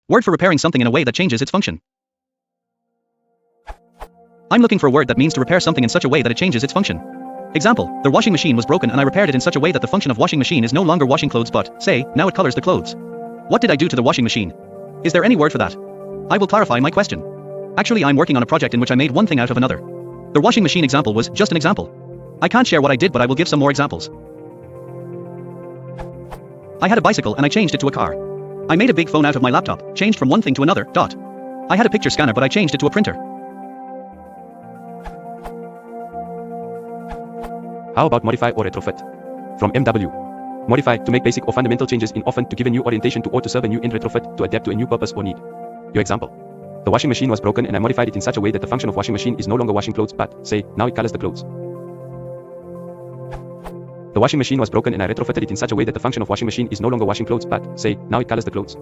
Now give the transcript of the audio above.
Word for repairing something in a way that changes its function. I'm looking for a word that means to repair something in such a way that it changes its function. Example, the washing machine was broken and I repaired it in such a way that the function of washing machine is no longer washing clothes but, say, now it colors the clothes. What did I do to the washing machine? Is there any word for that? I will clarify my question. Actually, I'm working on a project in which I made one thing out of another. The washing machine example was just an example. I can't share what I did, but I will give some more examples. I had a bicycle and I changed it to a car. I made a big phone out of my laptop, changed from one thing to another, dot. I had a picture scanner but I changed it to a printer. How about modify or retrofit? From MW. Modify, to make basic or fundamental changes in often to give a new orientation to or to serve a new end. Retrofit, to adapt to a new purpose or need. Your example. The washing machine was broken and I modified it in such a way that the function of washing machine is no longer washing clothes but, say, now it colors the clothes. The washing machine was broken and I retrofitted it in such a way that the function of washing machine is no longer washing clothes but, say, now it colors the clothes.